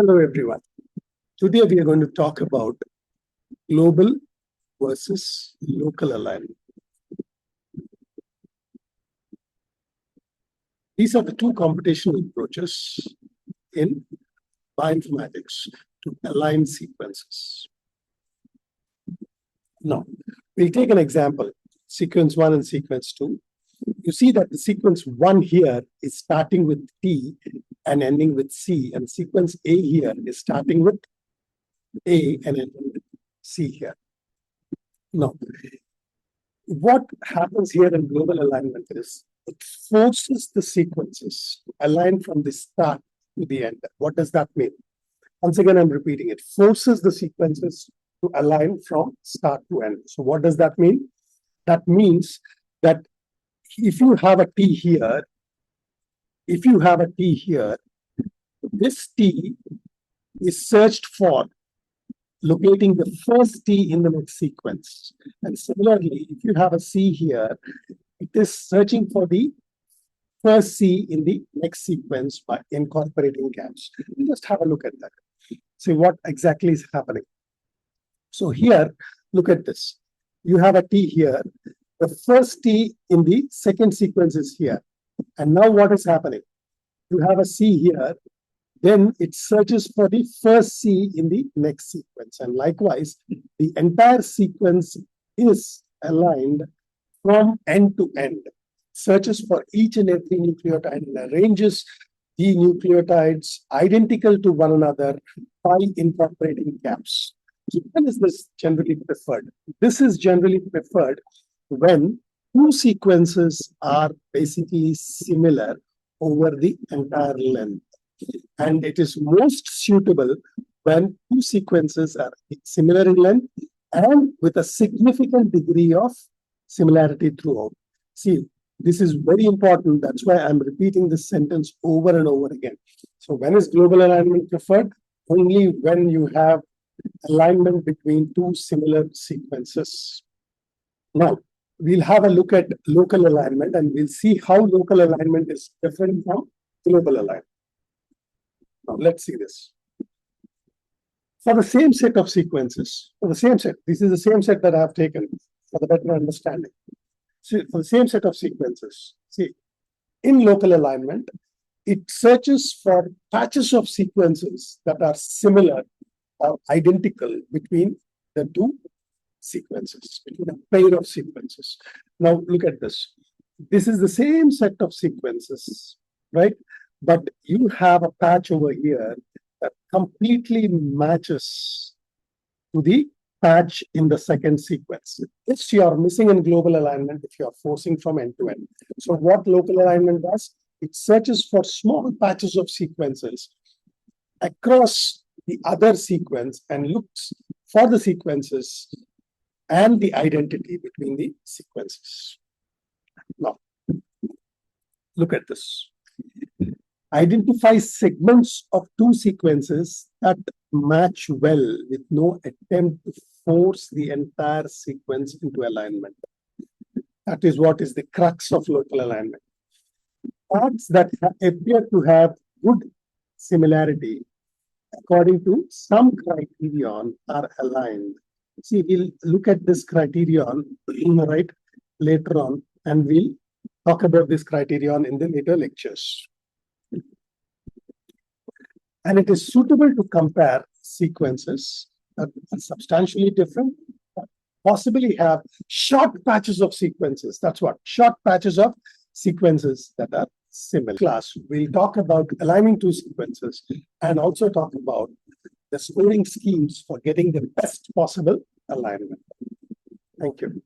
Hello, everyone. Today we are going to talk about global versus local alignment. These are the two computational approaches in bioinformatics to align sequences. Now, we'll take an example, sequence 1 and sequence 2. You see that the sequence 1 here is starting with T and ending with C, and sequence A here is starting with A and ending with C here. Now, what happens here in global alignment is it forces the sequences to align from the start to the end. What does that mean? Once again, I'm repeating it. Forces the sequences to align from start to end. So what does that mean? That means that if you have a T here, this T is searched for locating the first T in the next sequence. And similarly, if you have a C here, it is searching for the first C in the next sequence by incorporating gaps. Just have a look at that. See what exactly is happening. So here, look at this. You have a T here. The first T in the second sequence is here. And now what is happening? You have a C here. Then it searches for the first C in the next sequence. And likewise, the entire sequence is aligned from end to end. Searches for each and every nucleotide and arranges the nucleotides identical to one another by incorporating gaps. So when is this generally preferred? This is generally preferred when two sequences are basically similar over the entire length. And it is most suitable when two sequences are similar in length and with a significant degree of similarity throughout. See, this is very important. That's why I'm repeating this sentence over and over again. So when is global alignment preferred? Only when you have alignment between two similar sequences. Now, we'll have a look at local alignment and we'll see how local alignment is different from global alignment. Now, let's see this. For the same set of sequences, this is the same set that I have taken for the better understanding. So for the same set of sequences, see, in local alignment, it searches for patches of sequences that are similar or identical between the two sequences, between a pair of sequences. Now, look at this. This is the same set of sequences, right? But you have a patch over here that completely matches to the patch in the second sequence. This you are missing in global alignment if you are forcing from end to end. So what local alignment does? It searches for small patches of sequences across the other sequence and looks for the sequences and the identity between the sequences. Now, look at this. Identify segments of two sequences that match well with no attempt to force the entire sequence into alignment. That is what is the crux of local alignment. Parts that appear to have good similarity according to some criterion are aligned. See, we'll look at this criterion right later on, and we'll talk about this criterion in the later lectures. And it is suitable to compare sequences that are substantially different, possibly have short patches of sequences. That's what, short patches of sequences that are similar. Class, we'll talk about aligning two sequences and also talk about the scoring schemes for getting the best possible alignment. Thank you.